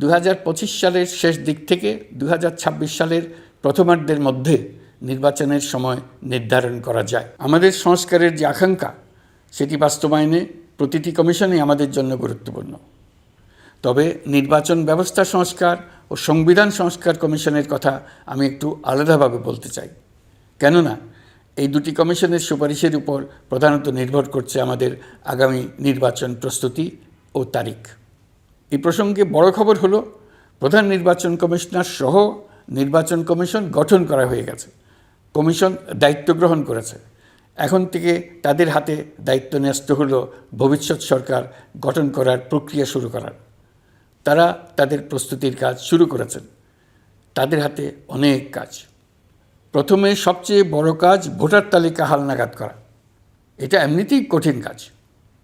2025 সালের শেষ দিক থেকে 2026 সালের প্রথমার্ধের মধ্যে নির্বাচনের সময় নির্ধারণ করা যায়। আমাদের সংস্কারের যে আকাঙ্ক্ষা সেটি বাস্তবায়নে প্রতিটি কমিশনই আমাদের জন্য গুরুত্বপূর্ণ। তবে নির্বাচন ব্যবস্থা সংস্কার ও সংবিধান সংস্কার কমিশনের কথা আমি একটু আলাদাভাবে বলতে চাই। কেননা এই দুটি কমিশনের সুপারিশের উপর প্রধানত নির্ভর করছে আমাদের আগামী নির্বাচন প্রস্তুতি ও তারিখ। এই প্রসঙ্গে বড় খবর হলো প্রধান নির্বাচন কমিশনার সহ নির্বাচন কমিশন গঠন করা হয়ে গেছে। কমিশন দায়িত্ব গ্রহণ করেছে। এখন থেকে তাদের হাতে দায়িত্ব ন্যস্ত হলো ভবিষ্যৎ সরকার গঠন করার প্রক্রিয়া শুরু করার। তারা তাদের প্রস্তুতির কাজ শুরু করেছেন। তাদের হাতে অনেক কাজ। প্রথমে সবচেয়ে বড় কাজ ভোটার তালিকা হালনাগাদ করা। এটা এমনিতেই কঠিন কাজ।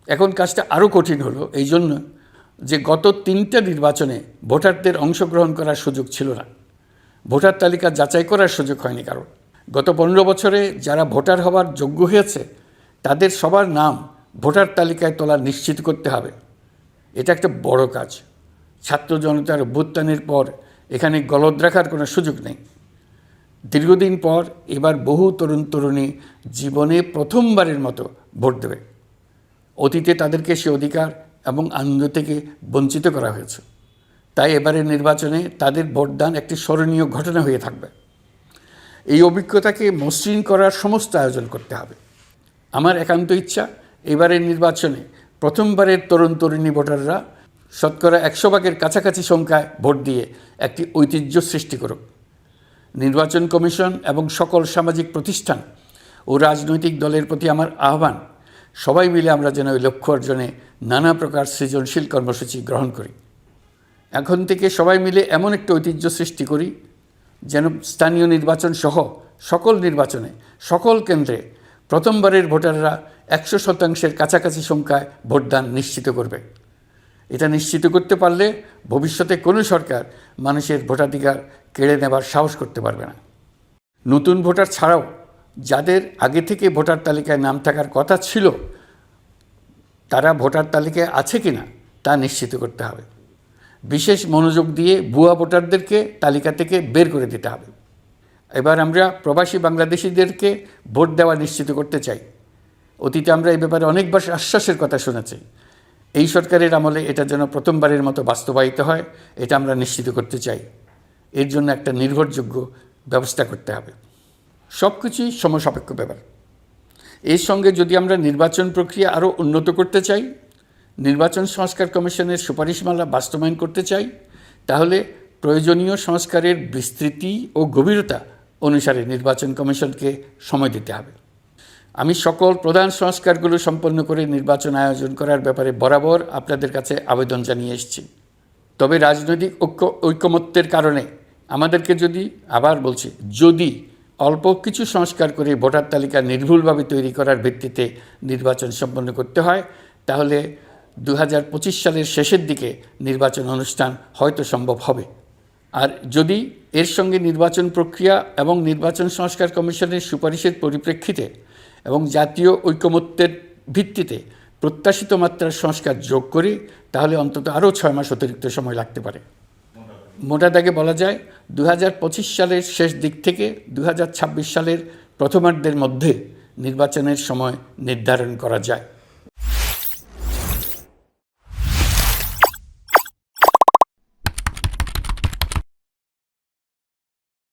এখন কাজটা আরও কঠিন হলো এই জন্য যে গত 3টা নির্বাচনে ভোটারদের অংশগ্রহণ করার সুযোগ ছিল না। ভোটার তালিকা যাচাই করার সুযোগ হয়নি কারণ। গত 15 বছরে যারা ভোটার হওয়ার যোগ্য হয়েছে তাদের সবার নাম ভোটার তালিকায় তোলা নিশ্চিত করতে হবে। এটা একটা বড় কাজ। ছাত্র জনতার অভ্যুত্থানের পর এখানে গলদ রাখার কোনো সুযোগ নেই। দীর্ঘদিন পর এবার বহু তরুণ তরুণী জীবনে প্রথমবারের মতো ভোট দেবে। অতীতে তাদেরকে সে অধিকার এবং আনন্দ থেকে বঞ্চিত করা হয়েছে। তাই এবারের নির্বাচনে তাদের ভোটদান একটি স্মরণীয় ঘটনা হয়ে থাকবে। এই অভিজ্ঞতাকে মসৃণ করার সমস্ত আয়োজন করতে হবে। আমার একান্ত ইচ্ছা এবারের নির্বাচনে প্রথমবারের তরুণ তরুণী ভোটাররা শতকরা 100 ভাগের কাছাকাছি সংখ্যায় ভোট দিয়ে একটি ঐতিহ্য সৃষ্টি করুক। নির্বাচন কমিশন এবং সকল সামাজিক প্রতিষ্ঠান ও রাজনৈতিক দলের প্রতি আমার আহ্বান, সবাই মিলে আমরা যেন ওই লক্ষ্য অর্জনে নানা প্রকার সৃজনশীল কর্মসূচি গ্রহণ করি। এখন থেকে সবাই মিলে এমন একটা ঐতিহ্য সৃষ্টি করি যেন স্থানীয় নির্বাচন সহ সকল নির্বাচনে সকল কেন্দ্রে প্রথমবারের ভোটাররা 100% কাছাকাছি সংখ্যায় ভোটদান নিশ্চিত করবে। এটা নিশ্চিত করতে পারলে ভবিষ্যতে কোনো সরকার মানুষের ভোটাধিকার কেড়ে নেবার সাহস করতে পারবে না। নতুন ভোটার ছাড়াও যাদের আগে থেকে ভোটার তালিকায় নাম থাকার কথা ছিল তারা ভোটার তালিকায় আছে কিনা তা নিশ্চিত করতে হবে। বিশেষ মনোযোগ দিয়ে ভুয়া ভোটারদেরকে তালিকা থেকে বের করে দিতে হবে। এবার আমরা প্রবাসী বাংলাদেশিদেরকে ভোট দেওয়া নিশ্চিত করতে চাই। অতীতে আমরা এই ব্যাপারে অনেকবার আশ্বাসের কথা শুনেছি। এই সরকারের আমলে এটা যেন প্রথমবারের মতো বাস্তবায়িত হয়, এটা আমরা নিশ্চিত করতে চাই। এর জন্য একটা নির্ভরযোগ্য ব্যবস্থা করতে হবে। সব কিছুই সমসাপেক্ষ ব্যাপার। এর সঙ্গে যদি আমরা নির্বাচন প্রক্রিয়া আরও উন্নত করতে চাই, নির্বাচন সংস্কার কমিশনের সুপারিশমালা বাস্তবায়ন করতে চাই, তাহলে প্রয়োজনীয় সংস্কারের বিস্তৃতি ও গভীরতা অনুসারে নির্বাচন কমিশনকে সময় দিতে হবে। আমি সকল প্রধান সংস্কারগুলো সম্পন্ন করে নির্বাচন আয়োজন করার ব্যাপারে বরাবর আপনাদের কাছে আবেদন জানিয়ে এসেছি। তবে রাজনৈতিক ঐকমত্যের কারণে আমাদেরকে যদি অল্প কিছু সংস্কার করে ভোটার তালিকা নির্ভুলভাবে তৈরি করার ভিত্তিতে নির্বাচন সম্পন্ন করতে হয়, তাহলে 2025 সালের শেষের দিকে নির্বাচন অনুষ্ঠান হয়তো সম্ভব হবে। আর যদি এর সঙ্গে নির্বাচন প্রক্রিয়া এবং নির্বাচন সংস্কার কমিশনের সুপারিশের পরিপ্রেক্ষিতে এবং জাতীয় ঐকমত্যের ভিত্তিতে প্রত্যাশিত মাত্রার সংস্কার যোগ করি, তাহলে অন্তত আরও 6 মাস অতিরিক্ত সময় লাগতে পারে। মোটা দাগে বলা যায় 2025 সালের শেষ দিক থেকে 2026 সালের প্রথমার্ধের মধ্যে নির্বাচনের সময় নির্ধারণ করা যায়।